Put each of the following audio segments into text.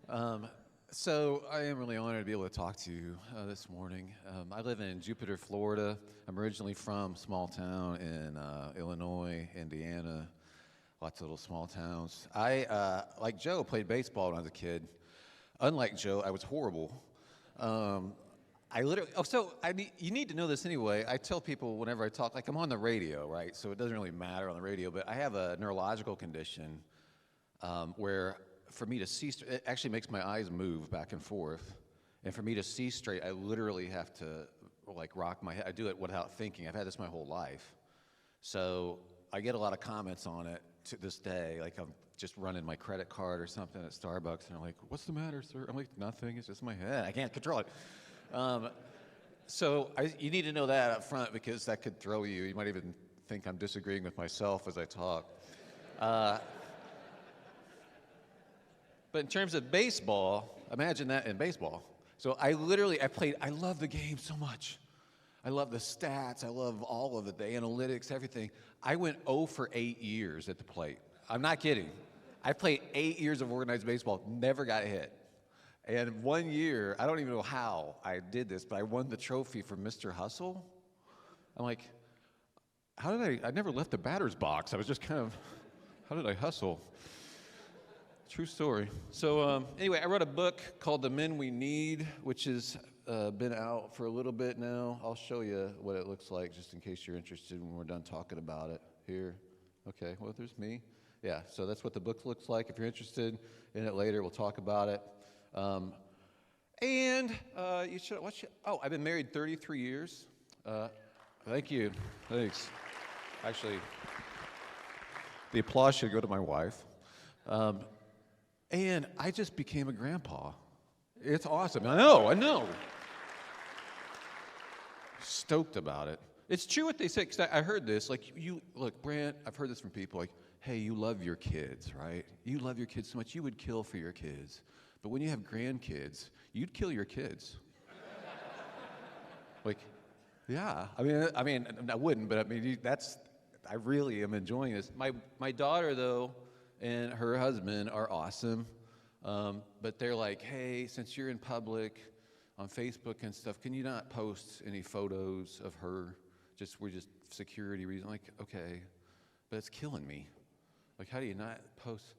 Um, so I am really honored to be able to talk to you this morning. I live in Jupiter, Florida. I'm originally from small town in Illinois, Indiana, lots of little small towns. Like Joe, played baseball when I was a kid. Unlike Joe, I was horrible. Um, you need to know this anyway. I tell people whenever I talk, like I'm on the radio, right? So it doesn't really matter on the radio, but I have a neurological condition where for me to see, it actually makes my eyes move back and forth. And for me to see straight, I literally have to like rock my head. I do it without thinking. I've had this my whole life. So I get a lot of comments on it to this day. Like I'm just running my credit card or something at Starbucks, and they're like, "What's the matter, sir?" I'm like, "Nothing. It's just my head. I can't control it." You need to know that up front because that could throw you. You might even think I'm disagreeing with myself as I talk. But in terms of baseball, imagine that in baseball. So I love the game so much. I love the stats. I love all of it, the analytics, everything. I went 0 for 8 years at the plate. I'm not kidding. I played 8 years of organized baseball, never got hit. And 1 year, I don't even know how I did this, but I won the trophy for Mr. Hustle. I'm like, I never left the batter's box. I was just kind of, how did I hustle? True story. So anyway, I wrote a book called The Men We Need, which has been out for a little bit now. I'll show you what it looks like just in case you're interested when we're done talking about it here. Okay, well, there's me. Yeah, so that's what the book looks like. If you're interested in it later, we'll talk about it. I've been married 33 years. Thank you. Thanks. Actually, the applause should go to my wife. And I just became a grandpa. It's awesome. I know. Stoked about it. It's true what they say, because I heard this. Like, look, Brant, I've heard this from people, like, hey, you love your kids, right? You love your kids so much, you would kill for your kids. But when you have grandkids, you'd kill your kids. Like, yeah. I mean, I wouldn't, but I mean, I really am enjoying this. My daughter, though, and her husband are awesome, but they're like, hey, since you're in public on Facebook and stuff, can you not post any photos of her? We're just security reasons. Like, okay, but it's killing me. Like, how do you not post?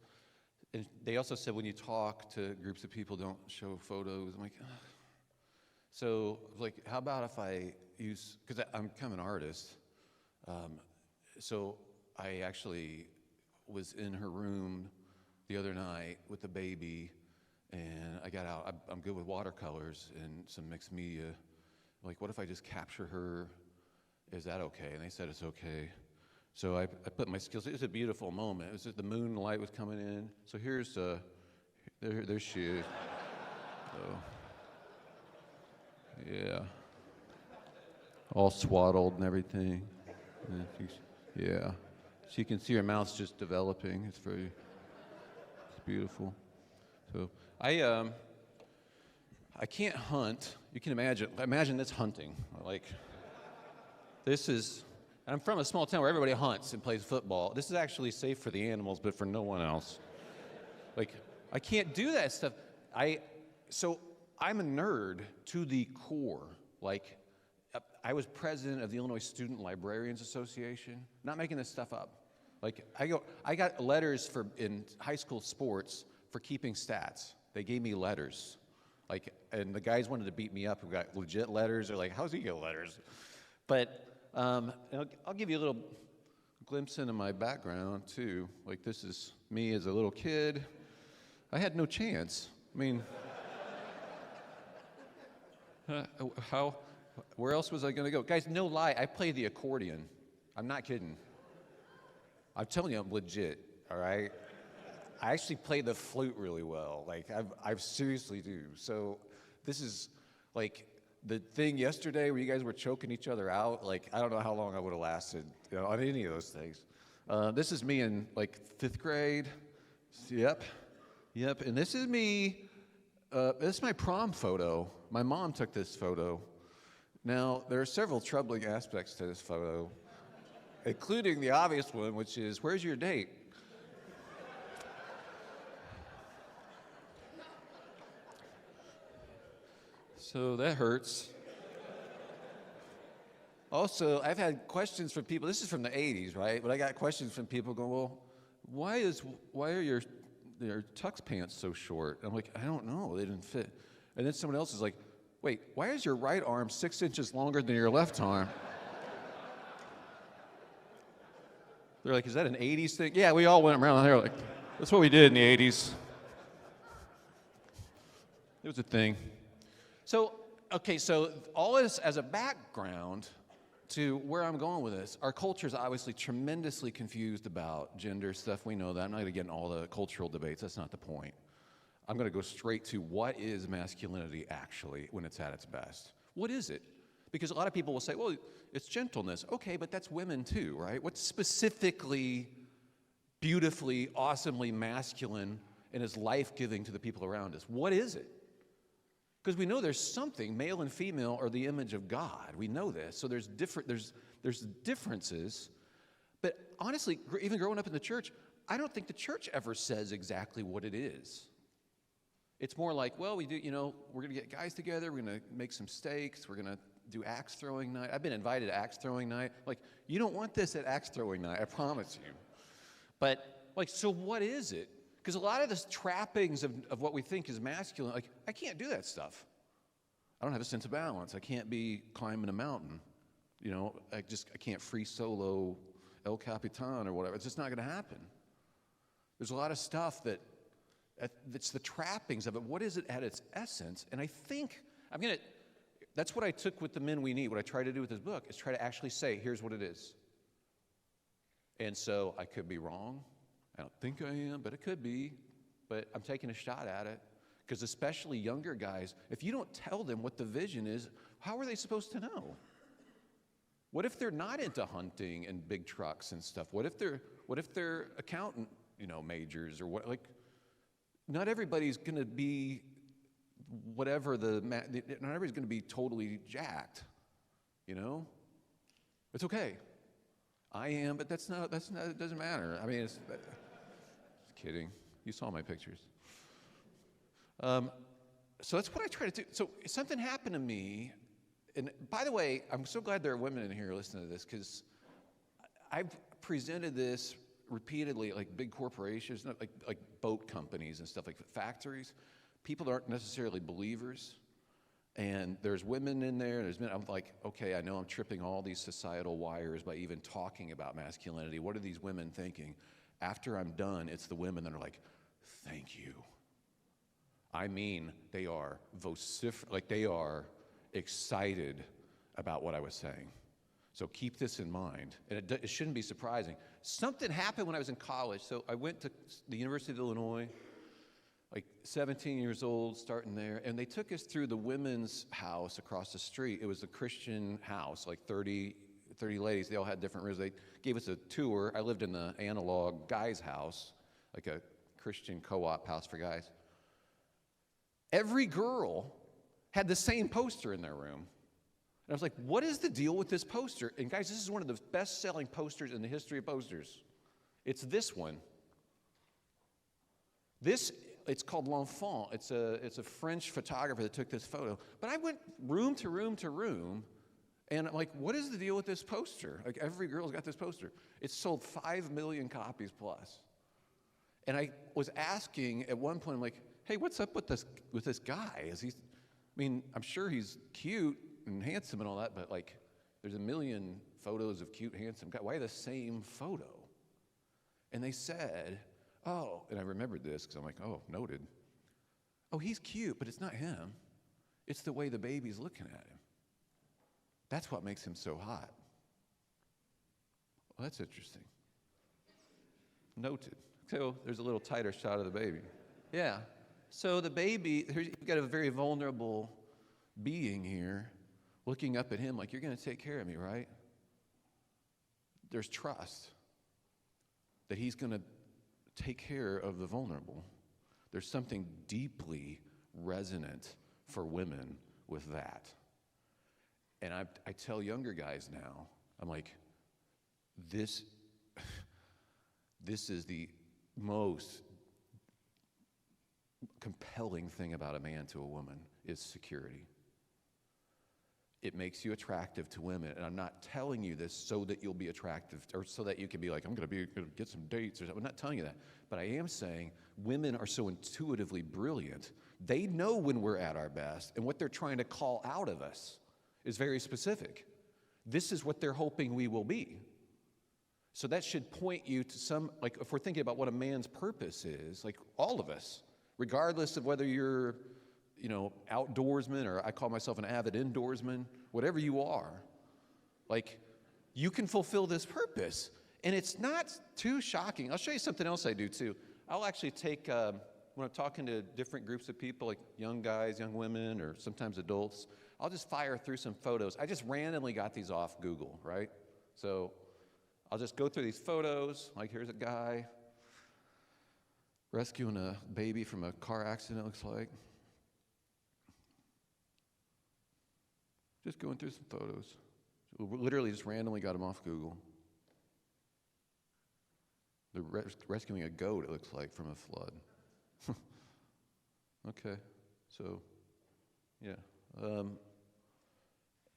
And they also said when you talk to groups of people, don't show photos. I'm like, ugh. So, like, how about if I use, because I'm kind of an artist, so I actually was in her room the other night with the baby, and I got out. I'm good with watercolors and some mixed media. Like, what if I just capture her? Is that okay? And they said it's okay. So I put my skills. It was a beautiful moment. It was just the moonlight was coming in. So here's there she is. So, yeah, all swaddled and everything. Yeah. So you can see her mouth's just developing. It's beautiful. So I can't hunt. You can imagine this hunting. Like, I'm from a small town where everybody hunts and plays football. This is actually safe for the animals, but for no one else. Like, I can't do that stuff. So I'm a nerd to the core. Like, I was president of the Illinois Student Librarians Association. Not making this stuff up. Like, I got letters in high school sports for keeping stats. They gave me letters. Like, and the guys wanted to beat me up who got legit letters. They're like, how's he get letters? But I'll give you a little glimpse into my background, too. Like, this is me as a little kid. I had no chance. I mean, where else was I going to go? Guys, no lie, I play the accordion. I'm not kidding. I'm telling you, I'm legit, all right? I actually play the flute really well. Like, I seriously do. So this is, like, the thing yesterday where you guys were choking each other out. Like, I don't know how long I would have lasted, on any of those things. This is me in, like, 5th grade. Yep. And this is me. This is my prom photo. My mom took this photo. Now, there are several troubling aspects to this photo, including the obvious one, which is, where's your date? so that hurts. Also, I've had questions from people, this is from the 80s, right? But I got questions from people going, well, why are your tux pants so short? I'm like, I don't know, they didn't fit. And then someone else is like, wait, why is your right arm 6 inches longer than your left arm? They're like, is that an 80s thing? Yeah, we all went around there like, that's what we did in the 80s. It was a thing. So, okay, so all this as a background to where I'm going with this, our culture is obviously tremendously confused about gender stuff. We know that. I'm not going to get in all the cultural debates. That's not the point. I'm going to go straight to what is masculinity actually when it's at its best? What is it? Because a lot of people will say, well, it's gentleness. Okay, but that's women too, right? What's specifically, beautifully, awesomely masculine and is life-giving to the people around us? What is it? Because we know there's something, male and female are the image of God. We know this. So there's differences. But honestly, even growing up in the church, I don't think the church ever says exactly what it is. It's more like, well, we do, we're going to get guys together, we're going to make some steaks, we're going to do axe throwing night. I've been invited to axe throwing night. Like, you don't want this at axe throwing night, I promise you. But, so what is it? Because a lot of the trappings of what we think is masculine, like, I can't do that stuff. I don't have a sense of balance. I can't be climbing a mountain. I can't free solo El Capitan or whatever. It's just not going to happen. There's a lot of stuff that's the trappings of it. What is it at its essence? And I think, that's what I took with The Men We Need. What I try to do with this book is try to actually say, here's what it is. And so I could be wrong. I don't think I am, but it could be. But I'm taking a shot at it. Because especially younger guys, if you don't tell them what the vision is, how are they supposed to know? What if they're not into hunting and big trucks and stuff? What if they're accountant, majors or what? Like, not everybody's going to be whatever not everybody's going to be totally jacked. It's okay. I am, but that's not. It doesn't matter. I mean, just kidding. You saw my pictures. So that's what I try to do. So something happened to me, and by the way, I'm so glad there are women in here listening to this, because I've presented this repeatedly, like big corporations, like boat companies and stuff, like factories. People aren't necessarily believers, and there's women in there. I'm like, okay, I know I'm tripping all these societal wires by even talking about masculinity. What are these women thinking? After I'm done, it's the women that are like, thank you. I mean, they are they are excited about what I was saying. So keep this in mind, and it shouldn't be surprising. Something happened when I was in college. So I went to the University of Illinois, like 17 years old, starting there, and they took us through the women's house across the street. It was a Christian house, like 30 ladies. They all had different rooms. They gave us a tour. I lived in the analog guys' house, like a Christian co-op house for guys. Every girl had the same poster in their room. And I was like, what is the deal with this poster? And guys, this is one of the best-selling posters in the history of posters. It's this one. It's called L'Enfant. It's a French photographer that took this photo. But I went room to room to room, and I'm like, what is the deal with this poster? Like, every girl's got this poster. It's sold 5 million copies plus. And I was asking at one point, I'm like, hey, what's up with this guy? I'm sure he's cute and handsome and all that, but like, there's a million photos of cute, handsome guy. Why the same photo? And they said, oh, and I remembered this because I'm like, oh, noted. Oh, he's cute, but it's not him. It's the way the baby's looking at him. That's what makes him so hot. Well, that's interesting. Noted. So there's a little tighter shot of the baby. Yeah. So the baby, you've got a very vulnerable being here looking up at him like, you're going to take care of me, right? There's trust that he's going to take care of the vulnerable. There's something deeply resonant for women with that. And I tell younger guys now, I'm like, this is the most compelling thing about a man to a woman is security. it makes you attractive to women. And I'm not telling you this so that you'll be attractive or so that you can be like, I'm going to get some dates or something. I'm not telling you that. But I am saying women are so intuitively brilliant. They know when we're at our best, and what they're trying to call out of us is very specific. This is what they're hoping we will be. So that should point you to some, like if we're thinking about what a man's purpose is, like all of us, regardless of whether you're, outdoorsman, or I call myself an avid indoorsman, whatever you are, like you can fulfill this purpose. And it's not too shocking. I'll show you something else I do too. I'll actually take, when I'm talking to different groups of people, like young guys, young women, or sometimes adults, I'll just fire through some photos. I just randomly got these off Google, right? So I'll just go through these photos, like here's a guy rescuing a baby from a car accident, it looks like. Just going through some photos. Literally just randomly got them off Google. They're rescuing a goat, it looks like, from a flood. Okay, so, yeah.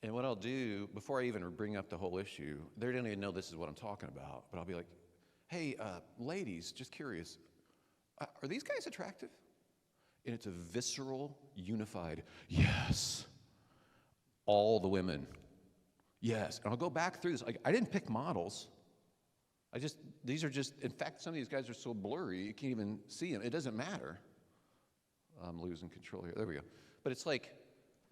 And what I'll do, before I even bring up the whole issue, they don't even know this is what I'm talking about, but I'll be like, hey, ladies, just curious, are these guys attractive? And it's a visceral, unified, yes. All the women, yes. And I'll go back through this. I didn't pick models. These are just, in fact, some of these guys are so blurry, you can't even see them. It doesn't matter. I'm losing control here. There we go. But it's like,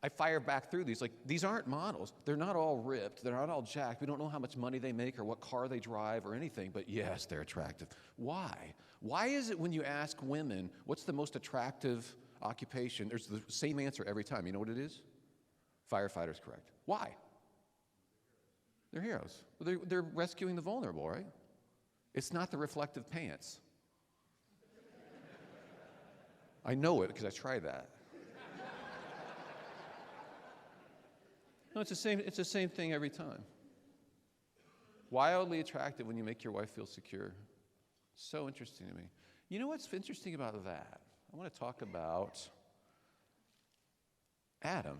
I fire back through these. Like, these aren't models. They're not all ripped. They're not all jacked. We don't know how much money they make or what car they drive or anything. But yes, they're attractive. Why? Why is it when you ask women, what's the most attractive occupation, there's the same answer every time. You know what it is? Firefighter's correct. Why? They're heroes. They're rescuing the vulnerable, right? It's not the reflective pants. I know it because I tried that. No, it's the same thing every time. Wildly attractive when you make your wife feel secure. So interesting to me. You know what's interesting about that? I want to talk about Adam.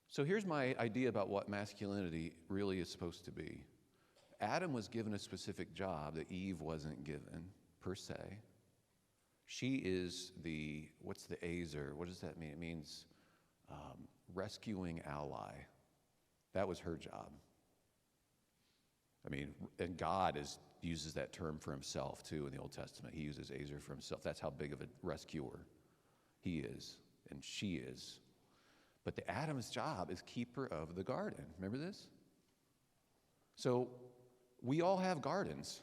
So here's my idea about what masculinity really is supposed to be. Adam was given a specific job that Eve wasn't given, per se. She is what's the Azer? What does that mean? It means rescuing ally. That was her job. I mean, and God uses that term for himself, too, in the Old Testament. He uses Azer for himself. That's how big of a rescuer he is, and she is. But the Adam's job is keeper of the garden. Remember this? So we all have gardens.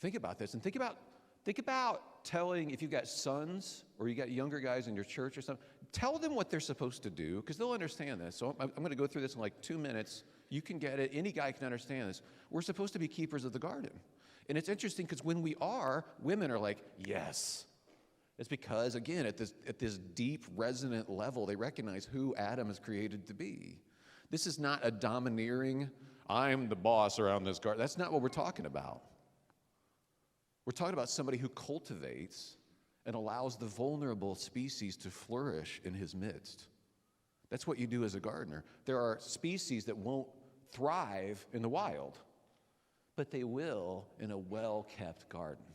Think about this, and think about telling, if you've got sons or you got younger guys in your church or something, tell them what they're supposed to do, because they'll understand this. So I'm going to go through this in like 2 minutes. You can get it. Any guy can understand this. We're supposed to be keepers of the garden. And it's interesting because when we are, women are like, yes. It's because, again, at this deep, resonant level, they recognize who Adam is created to be. This is not a domineering, I'm the boss around this garden. That's not what we're talking about. We're talking about somebody who cultivates and allows the vulnerable species to flourish in his midst. That's what you do as a gardener. There are species that won't thrive in the wild, but they will in a well-kept garden.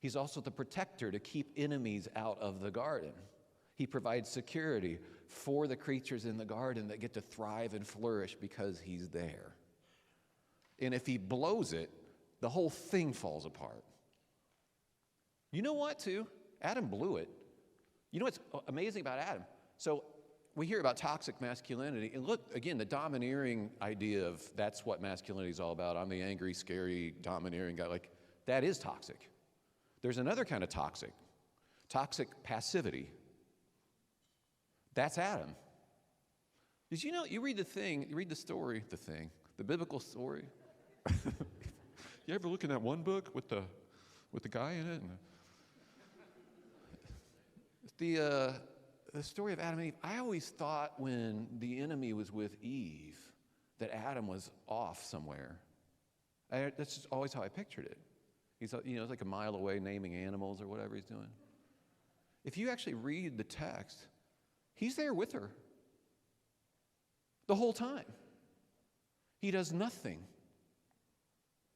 He's also the protector to keep enemies out of the garden. He provides security for the creatures in the garden that get to thrive and flourish because he's there. And if he blows it, the whole thing falls apart. You know what, too? Adam blew it. You know what's amazing about Adam? So we hear about toxic masculinity, and look, again, the domineering idea of that's what masculinity is all about. I'm the angry, scary, domineering guy. Like, that is toxic. There's another kind of toxic passivity. That's Adam. Did you know, you read the story, the biblical story. You ever look in that one book with the guy in it? And the story of Adam and Eve, I always thought when the enemy was with Eve that Adam was off somewhere. That's just always how I pictured it. He's like a mile away naming animals or whatever he's doing. If you actually read the text, He's there with her the whole time. He does nothing.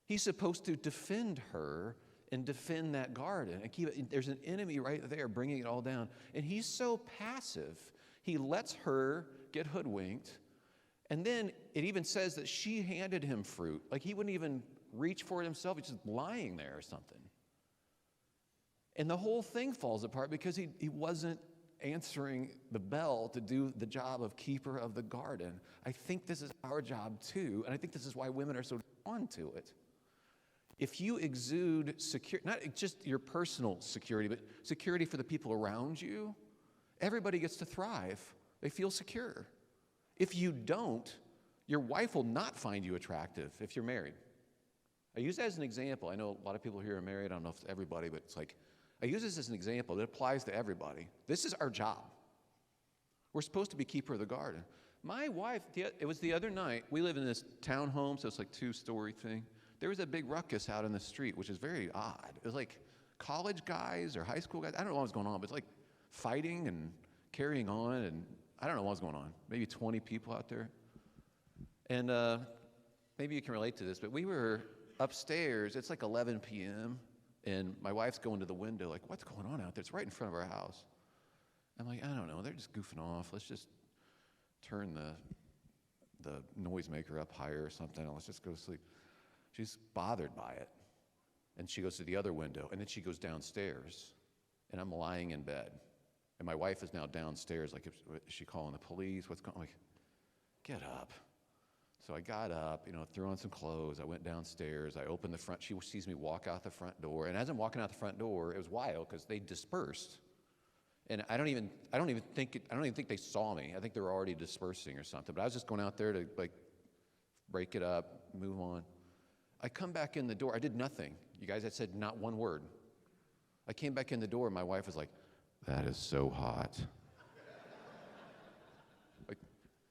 He's supposed to defend her and defend that garden and keep it. There's an enemy right there bringing it all down. And he's so passive. He lets her get hoodwinked. And then it even says that she handed him fruit. Like he wouldn't even reach for it himself. He's just lying there or something. And the whole thing falls apart because he wasn't answering the bell to do the job of keeper of the garden. I think this is our job too, and I think this is why women are so drawn to it. If you exude security, not just your personal security, but security for the people around you, everybody gets to thrive. They feel secure. If you don't, your wife will not find you attractive if you're married. I use that as an example. I know a lot of people here are married. I don't know if it's everybody, but it's like, I use this as an example. It applies to everybody. This is our job. We're supposed to be keeper of the garden. My wife, it was the other night, we live in this townhome, so it's like 2-story thing. There was a big ruckus out in the street, which is very odd. It was like college guys or high school guys. I don't know what was going on, but it's like fighting and carrying on, and I don't know what was going on. Maybe 20 people out there. And maybe you can relate to this, but we were upstairs. It's like 11 p.m., and my wife's going to the window, like, what's going on out there? It's right in front of our house. I'm like, I don't know. They're just goofing off. Let's just turn the noisemaker up higher or something, and let's just go to sleep. She's bothered by it. And she goes to the other window, and then she goes downstairs, and I'm lying in bed. And my wife is now downstairs, like, is she calling the police? What's going on? Like, get up. So I got up, threw on some clothes. I went downstairs. I opened the front. She sees me walk out the front door. And as I'm walking out the front door, it was wild because they dispersed. And I don't even think they saw me. I think they were already dispersing or something. But I was just going out there to like break it up, move on. I come back in the door. I did nothing. You guys, I said not one word. I came back in the door, and my wife was like, "That is so hot."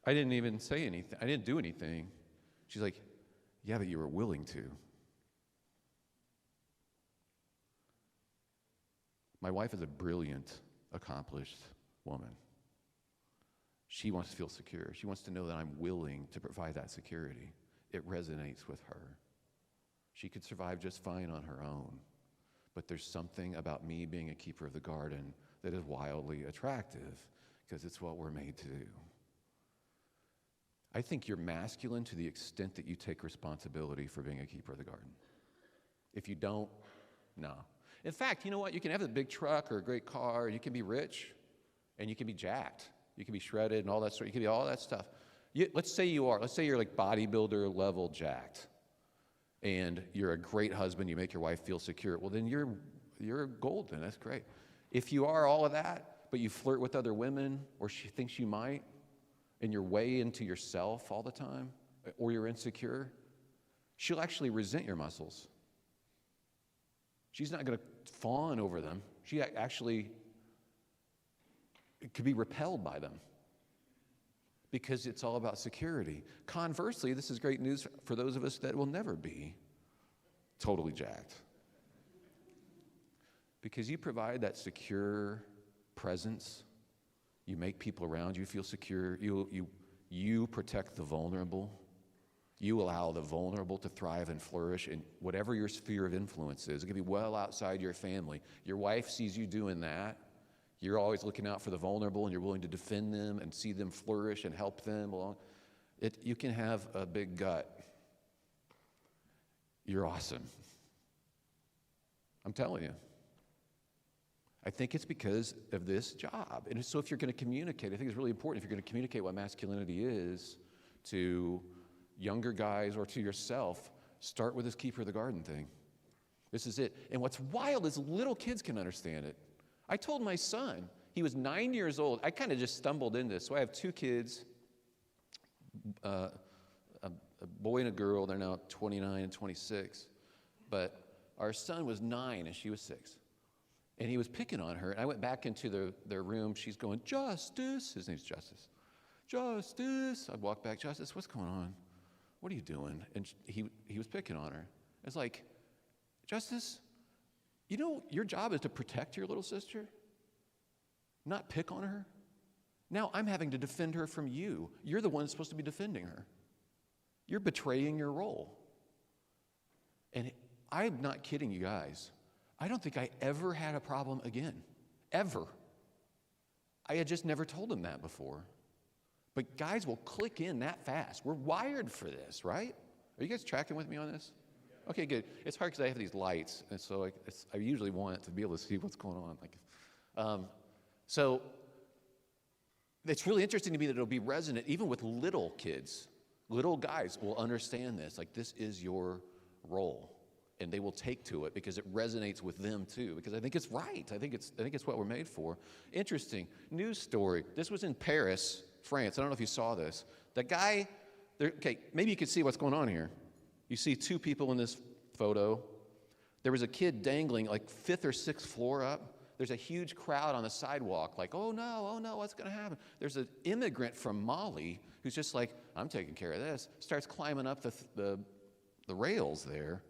I didn't even say anything. I didn't do anything. She's like, "Yeah, but you were willing to." My wife is a brilliant, accomplished woman. She wants to feel secure. She wants to know that I'm willing to provide that security. It resonates with her. She could survive just fine on her own. But there's something about me being a keeper of the garden that is wildly attractive because it's what we're made to do. I think you're masculine to the extent that you take responsibility for being a keeper of the garden. If you don't, no. In fact, you know what? You can have a big truck or a great car. You can be rich, and you can be jacked. You can be shredded and all that sort. You can be all that stuff. Let's say you're like bodybuilder level jacked, and you're a great husband. You make your wife feel secure. Well, then you're golden. That's great. If you are all of that, but you flirt with other women, or she thinks you might, and you're way into yourself all the time, or you're insecure, she'll actually resent your muscles. She's not going to fawn over them. She actually could be repelled by them because it's all about security. Conversely, this is great news for those of us that will never be totally jacked, because you provide that secure presence. You make people around you feel secure. You protect the vulnerable. You allow the vulnerable to thrive and flourish in whatever your sphere of influence is. It could be well outside your family. Your wife sees you doing that. You're always looking out for the vulnerable, and you're willing to defend them and see them flourish and help them along. You can have a big gut. You're awesome. I'm telling you. I think it's because of this job. And so if you're going to communicate, I think it's really important if you're going to communicate what masculinity is to younger guys or to yourself, start with this keeper of the garden thing. This is it. And what's wild is little kids can understand it. I told my son, he was 9 years old. I kind of just stumbled into this. So I have 2 kids, a boy and a girl. They're now 29 and 26. But our son was 9 and she was 6. And he was picking on her, and I went back into their room. She's going, "Justice." His name's Justice. "Justice." I walked back, "Justice, what's going on? What are you doing?" And he was picking on her. It's like, "Justice, your job is to protect your little sister, not pick on her, Now I'm having to defend her from you. You're the one supposed to be defending her. You're betraying your role. And I'm not kidding you guys. I don't think I ever had a problem again. Ever. I had just never told him that before. But guys will click in that fast. We're wired for this, right? Are you guys tracking with me on this? Okay, good. It's hard because I have these lights, and so I usually want to be able to see what's going on. So it's really interesting to me that it'll be resonant even with little kids. Little guys will understand this. Like, this is your role. And they will take to it because it resonates with them too. Because I think it's right. I think it's what we're made for. Interesting news story. This was in Paris, France. I don't know if you saw this. The guy, okay, maybe you can see what's going on here. You see two people in this photo. There was a kid dangling like 5th or 6th floor up. There's a huge crowd on the sidewalk like, oh no, what's going to happen? There's an immigrant from Mali who's just like, I'm taking care of this. Starts climbing up the rails there.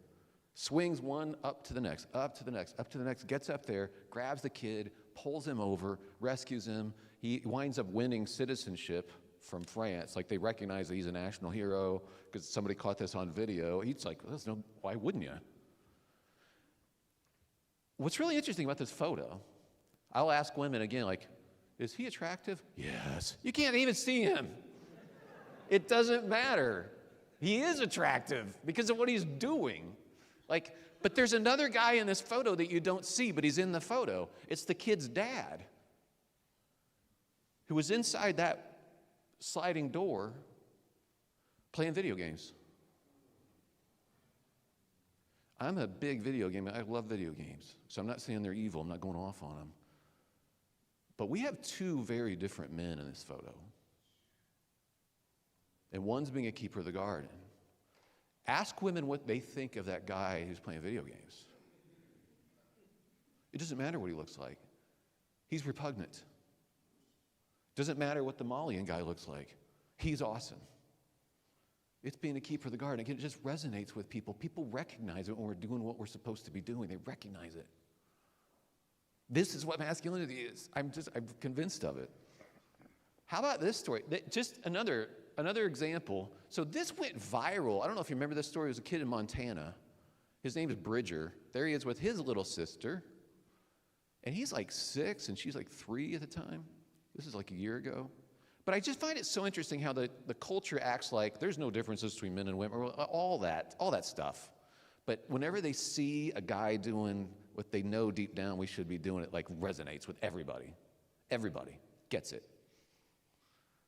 Swings one up to the next, up to the next, up to the next, gets up there, grabs the kid, pulls him over, rescues him. He winds up winning citizenship from France. Like, they recognize that he's a national hero because somebody caught this on video. He's like, why wouldn't you? What's really interesting about this photo, I'll ask women again, like, is he attractive? Yes. You can't even see him. It doesn't matter. He is attractive because of what he's doing. Like, but there's another guy in this photo that you don't see, but he's in the photo. It's the kid's dad who was inside that sliding door playing video games. I'm a big video game. I love video games. So I'm not saying they're evil. I'm not going off on them. But we have two very different men in this photo. And one's being a keeper of the garden. Ask women what they think of that guy who's playing video games. It doesn't matter what he looks like. He's repugnant. Doesn't matter what the Malian guy looks like. He's awesome. It's being a keeper of the garden. It just resonates with people. People recognize it when we're doing what we're supposed to be doing. They recognize it. This is what masculinity is. I'm convinced of it. How about this story? Just another example. So this went viral. I don't know if you remember this story. It was a kid in Montana. His name is Bridger. There he is with his little sister. And he's like 6 and she's like 3 at the time. This is like a year ago. But I just find it so interesting how the culture acts like there's no differences between men and women, all that stuff. But whenever they see a guy doing what they know deep down we should be doing, it like resonates with everybody. Everybody gets it.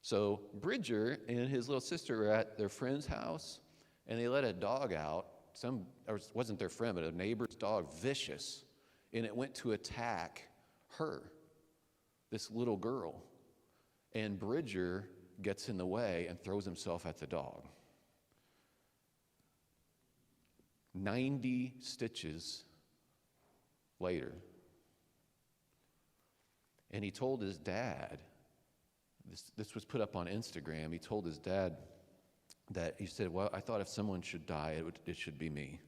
So Bridger and his little sister were at their friend's house, and they let a dog out. Or it wasn't their friend, but a neighbor's dog, vicious, and it went to attack her, this little girl. And Bridger gets in the way and throws himself at the dog. 90 stitches later. And he told his dad, this was put up on Instagram, he told his dad that, he said, well, I thought if someone should die, it should be me.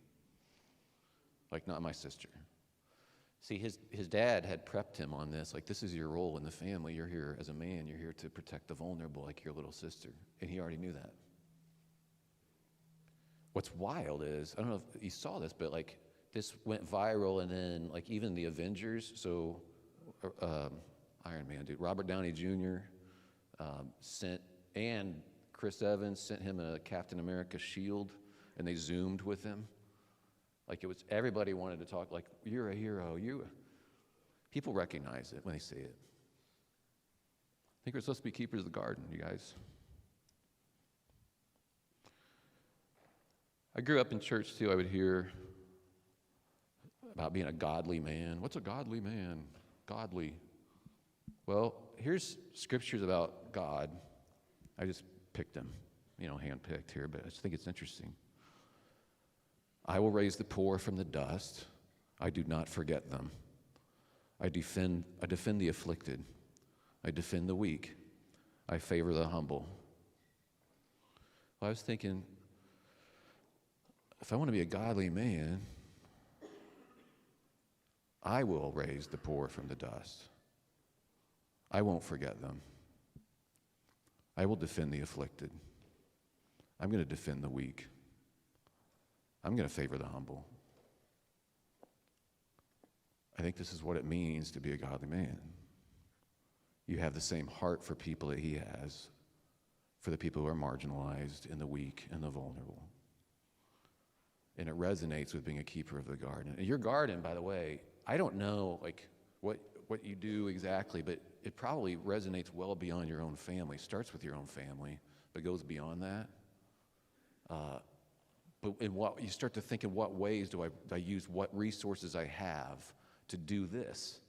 Like, not my sister. See, his dad had prepped him on this, like, this is your role in the family. You're here as a man. You're here to protect the vulnerable, like your little sister. And he already knew that. What's wild is, I don't know if you saw this, but, like, this went viral, and then, like, even the Avengers, so Iron Man, dude, Robert Downey Jr. And Chris Evans sent him a Captain America shield, and they Zoomed with him. Like, it was, everybody wanted to talk, like, you're a hero. People recognize it when they see it. I think we're supposed to be keepers of the garden, you guys. I grew up in church, too. I would hear about being a godly man. What's a godly man? Godly. Well, here's scriptures about God. I just picked them, hand-picked here, but I just think it's interesting. I will raise the poor from the dust. I do not forget them. I defend the afflicted. I defend the weak. I favor the humble. Well, I was thinking, if I want to be a godly man, I will raise the poor from the dust. I won't forget them. I will defend the afflicted. I'm going to defend the weak. I'm going to favor the humble. I think this is what it means to be a godly man. You have the same heart for people that he has, for the people who are marginalized and the weak and the vulnerable. And it resonates with being a keeper of the garden. And your garden, by the way, I don't know what you do exactly, but it probably resonates well beyond your own family. Starts with your own family, but goes beyond that. But you start to think, in what ways do I use what resources I have to do this?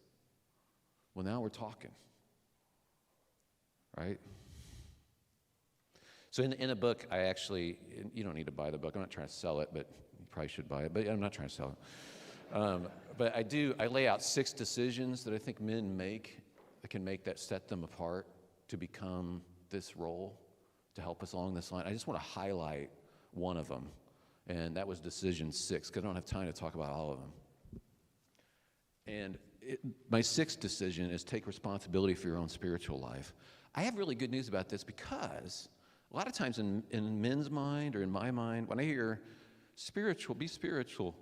Well, now we're talking, right? So in a book, I actually, you don't need to buy the book. I'm not trying to sell it, but you probably should buy it. But I'm not trying to sell it. But I lay out 6 decisions that I think men make that can set them apart to become this role, to help us along this line. I just want to highlight one of them, and that was decision 6, because I don't have time to talk about all of them. And my 6th decision is take responsibility for your own spiritual life. I have really good news about this, because a lot of times in men's mind, or in my mind, when I hear spiritual, be spiritual,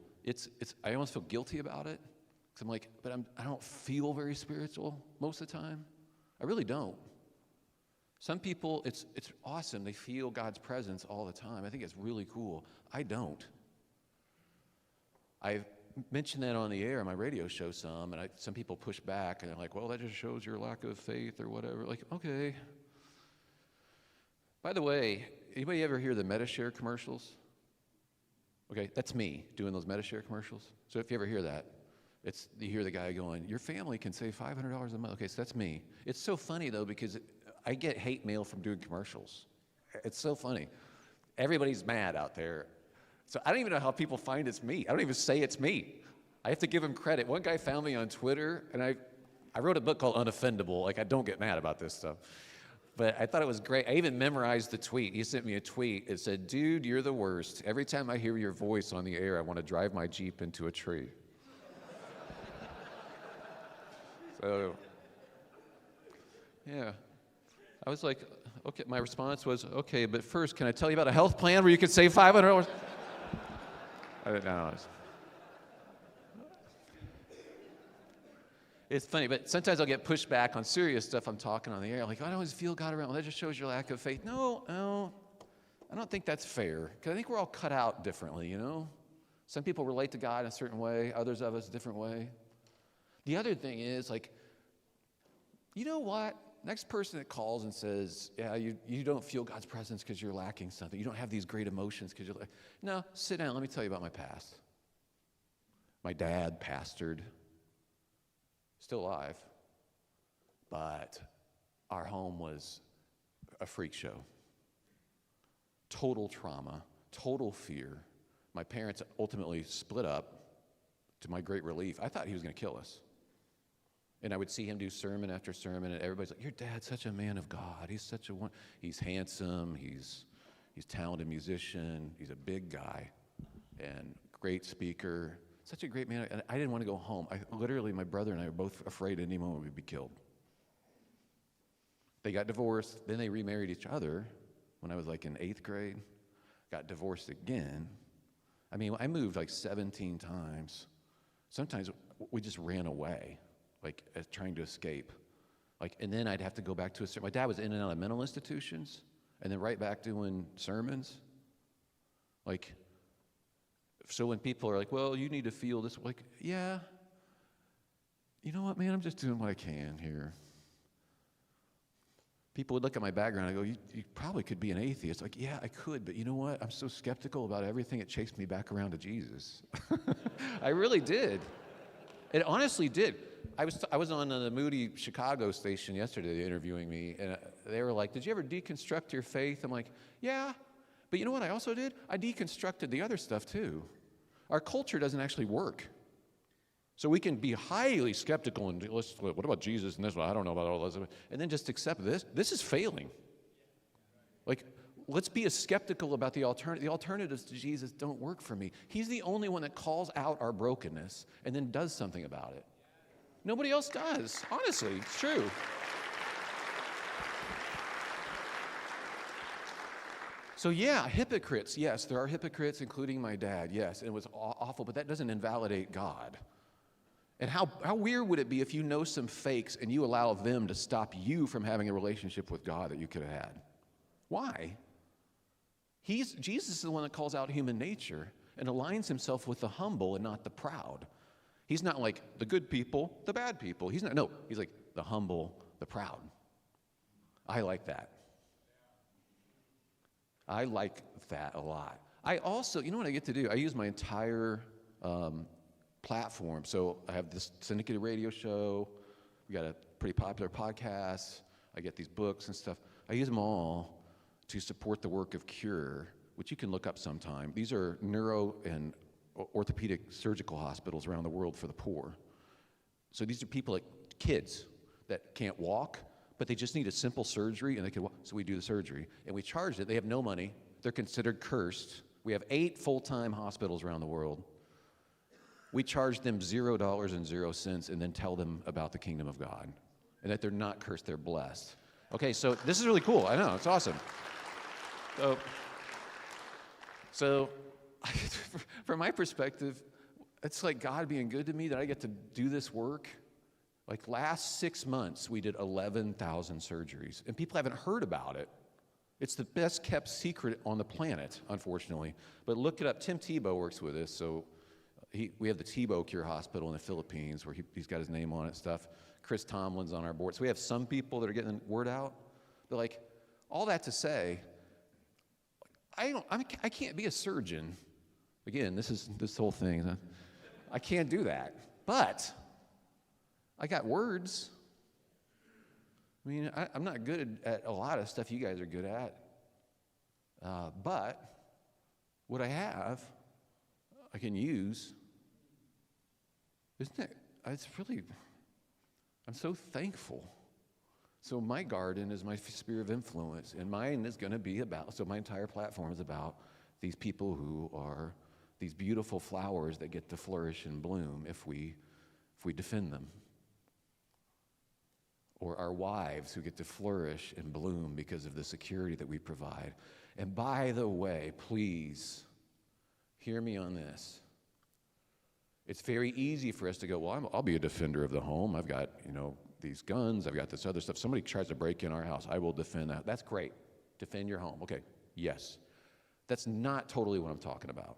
I almost feel guilty about it. Because I'm like, but I don't feel very spiritual most of the time. I really don't. Some people, it's awesome. They feel God's presence all the time. I think it's really cool. I don't. I've mentioned that on the air on my radio show some, and some people push back, and they're like, well, that just shows your lack of faith or whatever. Like, okay. By the way, anybody ever hear the MetaShare commercials? Okay, that's me doing those MetaShare commercials. So if you ever hear that, you hear the guy going, your family can save $500 a month. Okay, so that's me. It's so funny, though, because I get hate mail from doing commercials. It's so funny. Everybody's mad out there. So I don't even know how people find it's me. I don't even say it's me. I have to give them credit. One guy found me on Twitter, and I wrote a book called Unoffendable. Like, I don't get mad about this stuff. But I thought it was great. I even memorized the tweet. He sent me a tweet. It said, dude, you're the worst. Every time I hear your voice on the air, I want to drive my Jeep into a tree. So, yeah. I was like, okay, my response was, okay, but first, can I tell you about a health plan where you could save $500? I didn't know. It's funny, but sometimes I'll get pushed back on serious stuff I'm talking on the air. Like, I don't always feel God around. Well, that just shows your lack of faith. No, I don't think that's fair. Because I think we're all cut out differently, you know? Some people relate to God in a certain way, others of us a different way. The other thing is, like, you know what? Next person that calls and says, yeah, you don't feel God's presence because you're lacking something. You don't have these great emotions because you're like, no, sit down. Let me tell you about my past. My dad pastored. Still alive, but our home was a freak show. Total trauma, total fear. My parents ultimately split up, to my great relief. I thought he was going to kill us. And I would see him do sermon after sermon, and everybody's like, your dad's such a man of God. He's handsome, he's talented musician, he's a big guy, and great speaker. Such a great man, and I didn't want to go home. Literally, my brother and I were both afraid any moment we'd be killed. They got divorced, then they remarried each other when I was like in 8th grade, got divorced again. I mean, I moved like 17 times. Sometimes we just ran away, like trying to escape. Like, and then I'd have to go back to my dad was in and out of mental institutions, and then right back doing sermons. Like, so when people are like, well, you need to feel this, like, yeah, you know what, man, I'm just doing what I can here. People would look at my background and go, you probably could be an atheist. Like, yeah, I could, but you know what? I'm so skeptical about everything, it chased me back around to Jesus. I really did. It honestly did. I was on the Moody Chicago station yesterday interviewing me, and they were like, did you ever deconstruct your faith? I'm like, yeah. But you know what I also did? I deconstructed the other stuff too. Our culture doesn't actually work. So we can be highly skeptical and what about Jesus and this one? I don't know about all this. And then just accept this. This is failing. Like, let's be as skeptical about the alternative. The alternatives to Jesus don't work for me. He's the only one that calls out our brokenness and then does something about it. Nobody else does. Honestly, it's true. So yeah, hypocrites. Yes, there are hypocrites, including my dad. Yes, and it was awful, but that doesn't invalidate God. And how weird would it be if you know some fakes and you allow them to stop you from having a relationship with God that you could have had? Why? Jesus is the one that calls out human nature and aligns himself with the humble and not the proud. He's not like the good people, the bad people. He's like the humble, the proud. I like that. I like that a lot. I also, you know what I get to do? I use my entire platform. So I have this syndicated radio show. We got a pretty popular podcast. I get these books and stuff. I use them all to support the work of Cure, which you can look up sometime. These are neuro and orthopedic surgical hospitals around the world for the poor. So these are people like kids that can't walk, but they just need a simple surgery and they can walk. So we do the surgery and we charge it. They have no money. They're considered cursed. We have 8 full-time hospitals around the world. We charge them $0 and then tell them about the kingdom of God and that they're not cursed, they're blessed. Okay, so this is really cool. I know, it's awesome. So from my perspective, it's like God being good to me that I get to do this work. Like last 6 months, we did 11,000 surgeries, and people haven't heard about it. It's the best kept secret on the planet, unfortunately. But look it up. Tim Tebow works with us, so we have the Tebow Cure Hospital in the Philippines where he's got his name on it and stuff. Chris Tomlin's on our board. So we have some people that are getting the word out. But like, all that to say, I can't be a surgeon. Again, this whole thing. I can't do that. But I got words. I mean, I'm not good at a lot of stuff you guys are good at. But what I have, I can use. Isn't it? It's really, I'm so thankful. So my garden is my sphere of influence, and mine is going to be about, so my entire platform is about these people who are these beautiful flowers that get to flourish and bloom if we defend them. Or our wives who get to flourish and bloom because of the security that we provide. And by the way, please, hear me on this. It's very easy for us to go, well, I'll be a defender of the home. I've got, these guns. I've got this other stuff. Somebody tries to break in our house. I will defend that. That's great. Defend your home. Okay, yes. That's not totally what I'm talking about.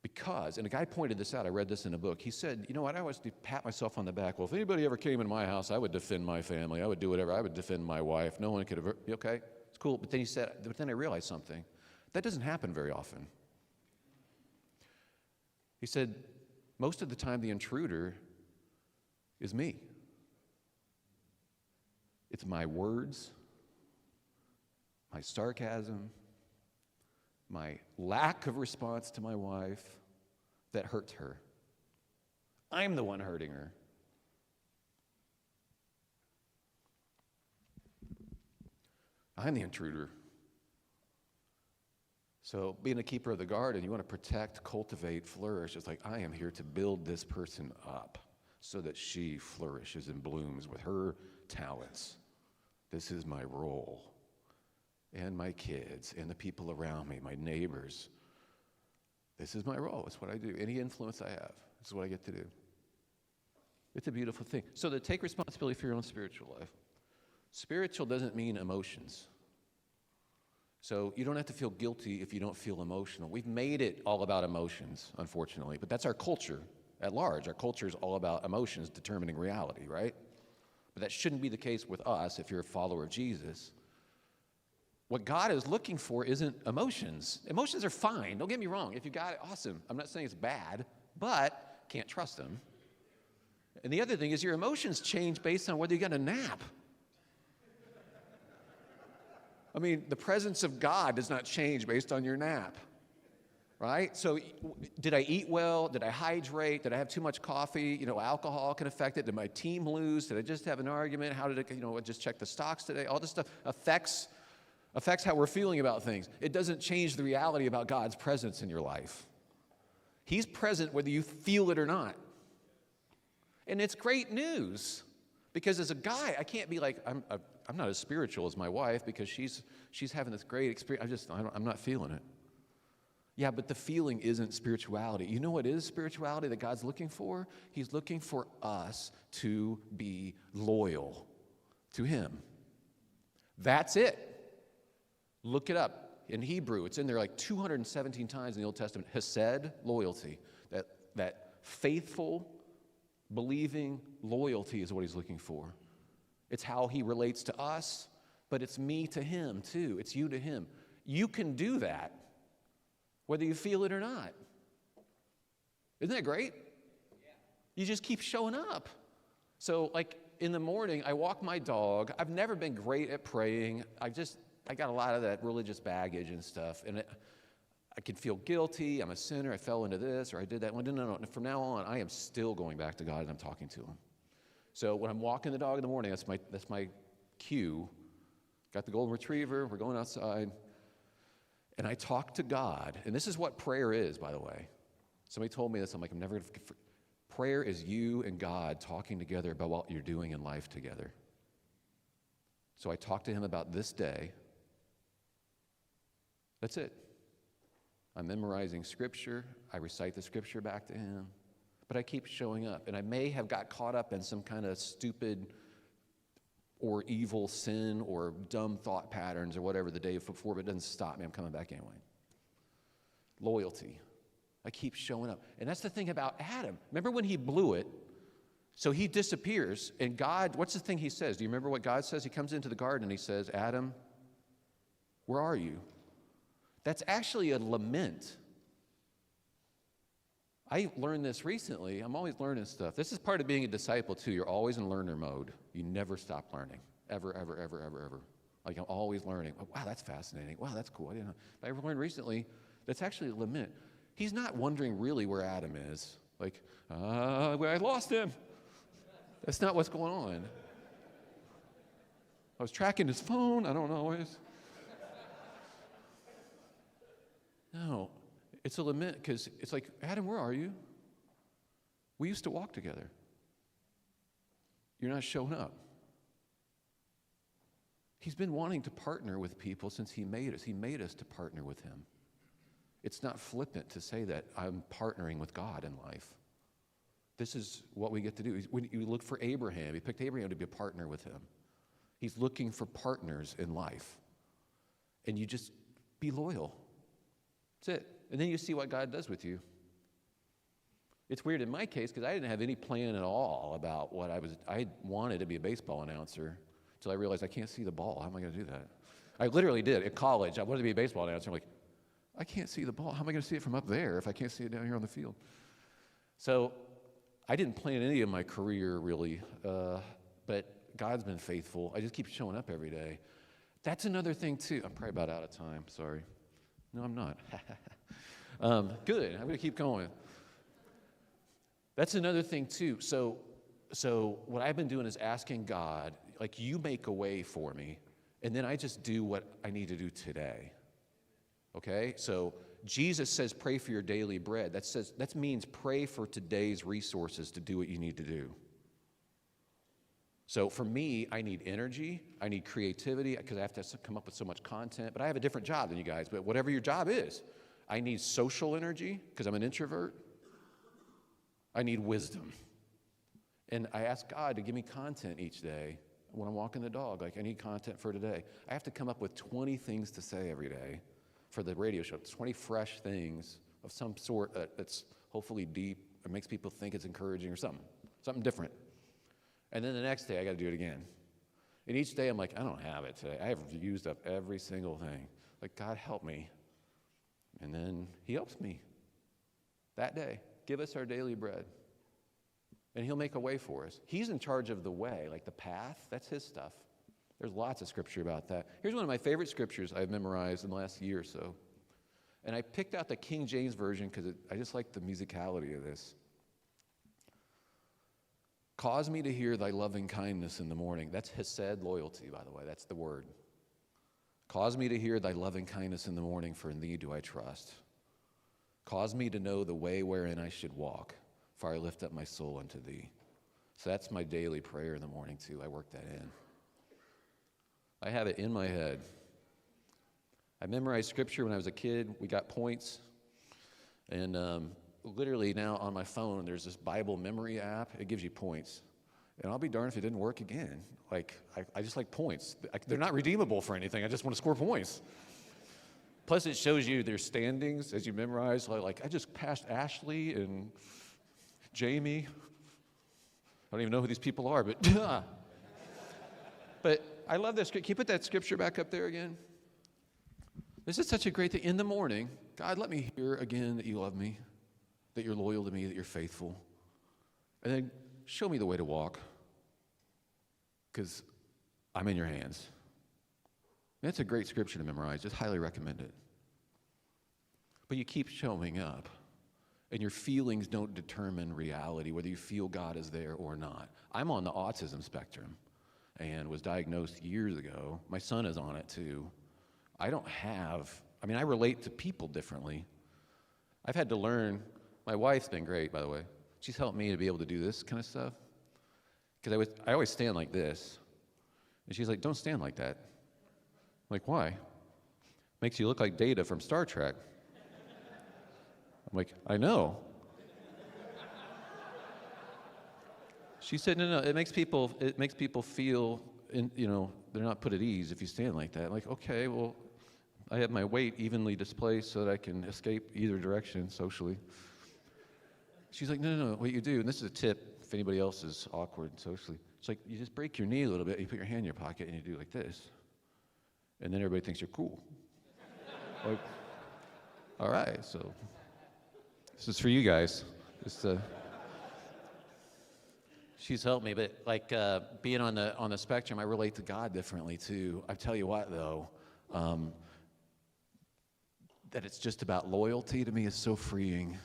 Because, and a guy pointed this out, I read this in a book. He said, you know what, I always pat myself on the back. Well, if anybody ever came in my house, I would defend my family. I would do whatever. I would defend my wife. No one could ever, okay, it's cool. But then I realized something. That doesn't happen very often. He said, most of the time the intruder is me. It's my words, my sarcasm, my lack of response to my wife that hurts her. I'm the one hurting her. I'm the intruder. So being a keeper of the garden, you want to protect, cultivate, flourish. It's like I am here to build this person up so that she flourishes and blooms with her talents. This is my role. And my kids, and the people around me, my neighbors. This is my role. It's what I do. Any influence I have, this is what I get to do. It's a beautiful thing. So to take responsibility for your own spiritual life. Spiritual doesn't mean emotions. So you don't have to feel guilty if you don't feel emotional. We've made it all about emotions, unfortunately. But that's our culture at large. Our culture is all about emotions determining reality, right? But that shouldn't be the case with us if you're a follower of Jesus. What God is looking for isn't emotions. Emotions are fine. Don't get me wrong. If you got it, awesome. I'm not saying it's bad, but can't trust them. And the other thing is your emotions change based on whether you got a nap. I mean, the presence of God does not change based on your nap, right? So did I eat well? Did I hydrate? Did I have too much coffee? Alcohol can affect it. Did my team lose? Did I just have an argument? How did it, just check the stocks today? All this stuff affects how we're feeling about things. It doesn't change the reality about God's presence in your life. He's present whether you feel it or not. And it's great news because as a guy, I can't be like, I'm not as spiritual as my wife because she's having this great experience. I'm not feeling it. Yeah, but the feeling isn't spirituality. You know what is spirituality that God's looking for? He's looking for us to be loyal to him. That's it. Look it up. In Hebrew, it's in there like 217 times in the Old Testament. Hesed, loyalty. That faithful, believing loyalty is what he's looking for. It's how he relates to us, but it's me to him too. It's you to him. You can do that, whether you feel it or not. Isn't that great? Yeah. You just keep showing up. So like in the morning, I walk my dog. I've never been great at praying. I got a lot of that religious baggage and stuff. And I can feel guilty. I'm a sinner. I fell into this or I did that. Well, no. From now on, I am still going back to God and I'm talking to him. So when I'm walking the dog in the morning, that's my cue. Got the golden retriever. We're going outside. And I talk to God. And this is what prayer is, by the way. Somebody told me this. I'm like, I'm never going to. Prayer is you and God talking together about what you're doing in life together. So I talk to him about this day. That's it. I'm memorizing scripture. I recite the scripture back to him. But I keep showing up. And I may have got caught up in some kind of stupid or evil sin or dumb thought patterns or whatever the day before, but it doesn't stop me. I'm coming back anyway. Loyalty. I keep showing up. And that's the thing about Adam. Remember when he blew it? So he disappears, and God, what's the thing he says? Do you remember what God says? He comes into the garden and he says, Adam, where are you? That's actually a lament. I learned this recently. I'm always learning stuff. This is part of being a disciple, too. You're always in learner mode. You never stop learning. Ever. Like, I'm always learning. Oh, wow, that's fascinating. Wow, that's cool. I didn't know. But I learned recently that's actually a lament. He's not wondering really where Adam is. Like, I lost him. That's not what's going on. I was tracking his phone. I don't know. No. It's a lament because it's like, Adam, where are you? We used to walk together. You're not showing up. He's been wanting to partner with people since he made us. He made us to partner with him. It's not flippant to say that I'm partnering with God in life. This is what we get to do. When you look for Abraham, he picked Abraham to be a partner with him. He's looking for partners in life. And you just be loyal. That's it. And then you see what God does with you. It's weird in my case because I didn't have any plan at all about what I wanted to be a baseball announcer until I realized I can't see the ball. How am I going to do that? I literally did. At college, I wanted to be a baseball announcer. I'm like, I can't see the ball. How am I going to see it from up there if I can't see it down here on the field? So I didn't plan any of my career really, but God's been faithful. I just keep showing up every day. That's another thing too. I'm probably about out of time. Sorry. No, I'm not. Good. I'm going to keep going. That's another thing too. So what I've been doing is asking God, like, you make a way for me, and then I just do what I need to do today. Okay? So Jesus says, pray for your daily bread. That means pray for today's resources to do what you need to do. So for me, I need energy, I need creativity, because I have to come up with so much content, but I have a different job than you guys, but whatever your job is. I need social energy, because I'm an introvert. I need wisdom. And I ask God to give me content each day when I'm walking the dog. Like, I need content for today. I have to come up with 20 things to say every day for the radio show. 20 fresh things of some sort that's hopefully deep or makes people think it's encouraging or something different. And then the next day, I got to do it again. And each day, I'm like, I don't have it today. I have used up every single thing. Like, God, help me. And then he helps me that day. Give us our daily bread. And he'll make a way for us. He's in charge of the way, like the path. That's his stuff. There's lots of scripture about that. Here's one of my favorite scriptures I've memorized in the last year or so. And I picked out the King James Version because I just like the musicality of this. Cause me to hear thy loving kindness in the morning. That's Hesed, loyalty, by the way. That's the word. Cause me to hear thy loving kindness in the morning, for in thee do I trust. Cause me to know the way wherein I should walk, for I lift up my soul unto thee. So that's my daily prayer in the morning, too. I work that in. I have it in my head. I memorized scripture when I was a kid. We got points. And literally now on my phone, there's this Bible memory app. It gives you points. And I'll be darned if it didn't work again. Like, I just like points. They're not redeemable for anything. I just want to score points. Plus, it shows you their standings as you memorize. Like I just passed Ashley and Jamie. I don't even know who these people are, but but I love this. Can you put that scripture back up there again? This is such a great thing. In the morning, God, let me hear again that you love me, that you're loyal to me, that you're faithful. And then show me the way to walk, because I'm in your hands. That's a great scripture to memorize. Just highly recommend it. But you keep showing up, and your feelings don't determine reality, whether you feel God is there or not. I'm on the autism spectrum and was diagnosed years ago. My son is on it too. I relate to people differently. I've had to learn. My wife's been great, by the way. She's helped me to be able to do this kind of stuff. Because I always stand like this. And she's like, don't stand like that. I'm like, why? Makes you look like Data from Star Trek. I'm like, I know. She said, no, it makes people feel, they're not put at ease if you stand like that. I'm like, okay, well, I have my weight evenly displaced so that I can escape either direction socially. She's like, no, what you do, and this is a tip if anybody else is awkward socially. It's like, you just break your knee a little bit, you put your hand in your pocket, and you do like this. And then everybody thinks you're cool. Like, all right, so this is for you guys. She's helped me, but like being on the spectrum, I relate to God differently too. I tell you what, though, that it's just about loyalty to me is so freeing.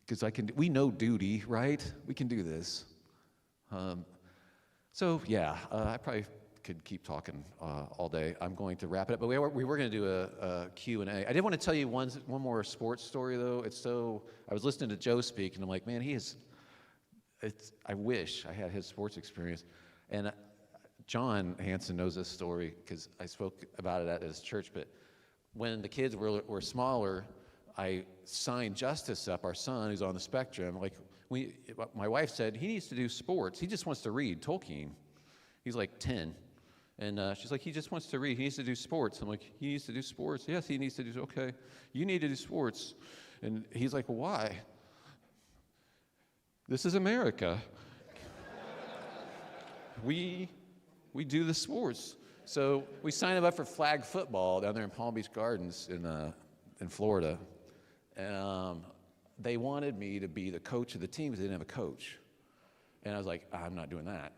Because we know duty, right? We can do this. I probably could keep talking all day. I'm going to wrap it up, but we were going to do a Q&A. I did want to tell you one more sports story, though. I was listening to Joe speak, and I'm like, man, I wish I had his sports experience. And John Hansen knows this story because I spoke about it at his church, but when the kids were smaller, I signed Justice up, our son, who's on the spectrum. My wife said, he needs to do sports. He just wants to read Tolkien. He's like 10. And she's like, he just wants to read. He needs to do sports. I'm like, he needs to do sports? Yes, he needs to do, okay. You need to do sports. And he's like, well, why? This is America. We do the sports. So we signed him up for flag football down there in Palm Beach Gardens in Florida. They wanted me to be the coach of the team because they didn't have a coach. And I was like, I'm not doing that.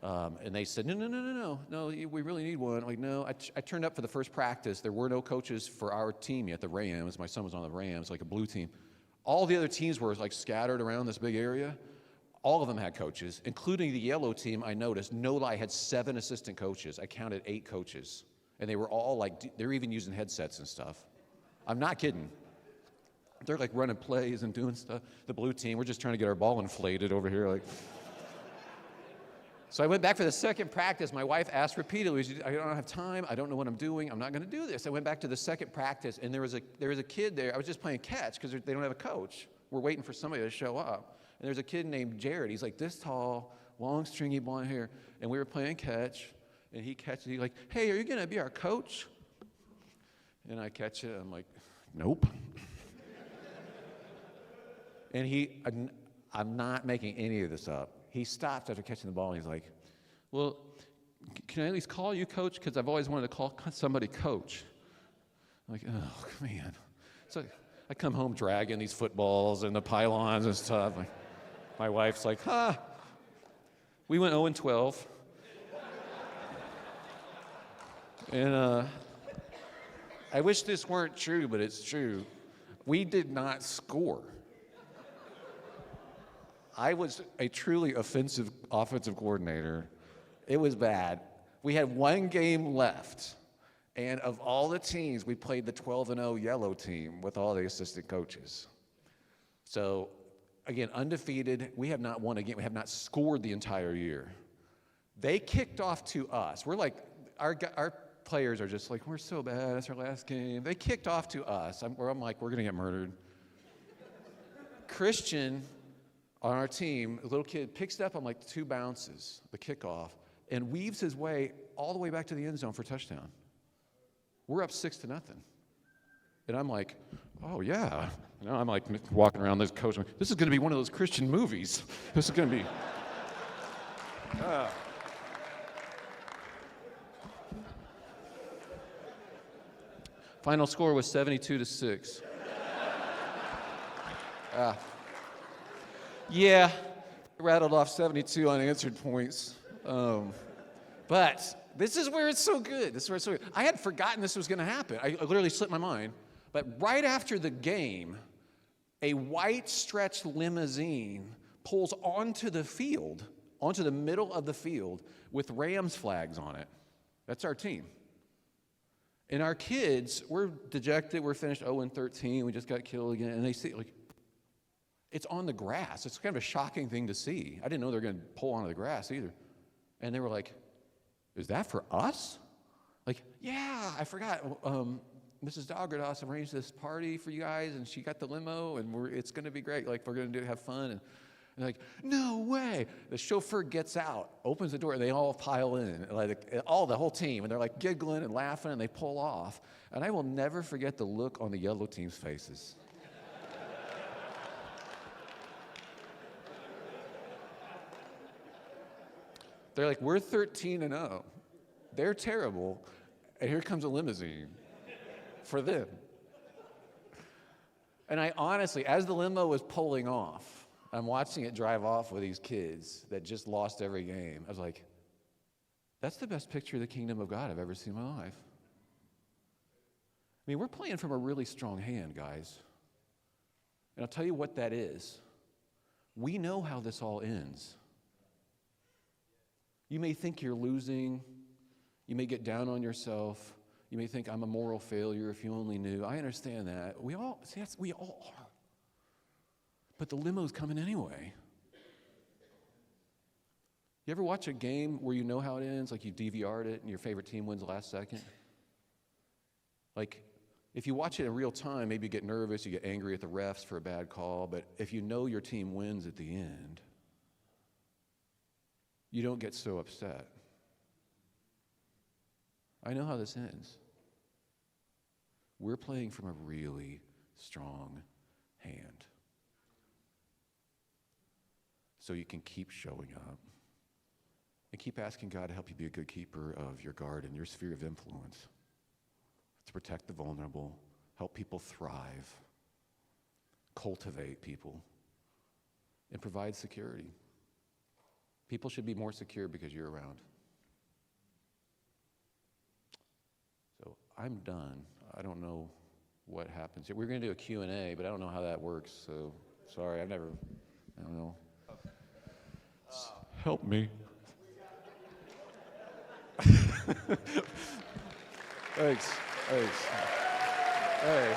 And they said, no, we really need one. I'm like, no, I turned up for the first practice. There were no coaches for our team yet, the Rams. My son was on the Rams, like a blue team. All the other teams were like scattered around this big area. All of them had coaches, including the yellow team. I noticed, no lie, had 7 assistant coaches. I counted 8 coaches. And they were all like, they're even using headsets and stuff. I'm not kidding. They're like running plays and doing stuff. The blue team, we're just trying to get our ball inflated over here. Like. So I went back for the second practice. My wife asked repeatedly, I don't have time. I don't know what I'm doing. I'm not going to do this. I went back to the second practice, and there was a kid there. I was just playing catch because they don't have a coach. We're waiting for somebody to show up. And there's a kid named Jared. He's like this tall, long, stringy blonde hair. And we were playing catch, and he catches it. He's like, hey, are you going to be our coach? And I catch it. I'm like, nope. And I'm not making any of this up. He stopped after catching the ball, and he's like, well, can I at least call you coach? Because I've always wanted to call somebody coach. I'm like, oh, man. So I come home dragging these footballs and the pylons and stuff. Like, my wife's like, we went 0-12. And I wish this weren't true, but it's true. We did not score. I was a truly offensive offensive coordinator. It was bad. We had one game left, and of all the teams, we played the 12-0 yellow team with all the assistant coaches. So, again, undefeated. We have not won a game. We have not scored the entire year. They kicked off to us. We're like, our players are just like, we're so bad. It's our last game. They kicked off to us. I'm like, we're going to get murdered. Christian on our team, a little kid, picks it up on like 2 bounces, the kickoff, and weaves his way all the way back to the end zone for a touchdown. We're up 6-0. And I'm like, oh, yeah. I'm like walking around this coach. This is going to be one of those Christian movies. This is going to be. Final score was 72-6. Yeah, rattled off 72 unanswered points. But this is where it's so good. This is where it's so good. I had forgotten this was going to happen. I literally slipped my mind. But right after the game, a white stretch limousine pulls onto the field, onto the middle of the field, with Rams flags on it. That's our team. And our kids, we're dejected. We're finished 0-13. We just got killed again. And they see, like, it's on the grass. It's kind of a shocking thing to see. I didn't know they were going to pull onto the grass either. And they were like, is that for us? Like, yeah, I forgot. Mrs. Dalgrados arranged this party for you guys, and she got the limo, and it's going to be great. Like, we're going to have fun. And they're like, no way. The chauffeur gets out, opens the door, and they all pile in, like the whole team. And they're like giggling and laughing, and they pull off. And I will never forget the look on the yellow team's faces. They're like, we're 13-0. They're terrible. And here comes a limousine for them. And I honestly, as the limo was pulling off, I'm watching it drive off with these kids that just lost every game. I was like, that's the best picture of the kingdom of God I've ever seen in my life. I mean, we're playing from a really strong hand, guys. And I'll tell you what that is. We know how this all ends. You may think you're losing. You may get down on yourself. You may think I'm a moral failure if you only knew. I understand that. We all are. But the limo's coming anyway. You ever watch a game where you know how it ends, like you DVR'd it and your favorite team wins the last second? Like, if you watch it in real time, maybe you get nervous, you get angry at the refs for a bad call, but if you know your team wins at the end, you don't get so upset. I know how this ends. We're playing from a really strong hand. So you can keep showing up and keep asking God to help you be a good keeper of your garden, your sphere of influence, to protect the vulnerable, help people thrive, cultivate people, and provide security. People should be more secure because you're around. So I'm done. I don't know what happens here. We're going to do a Q&A, but I don't know how that works. So sorry, I don't know. Help me. Thanks. Hey,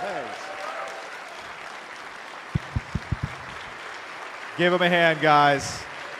thanks. Give him a hand, guys.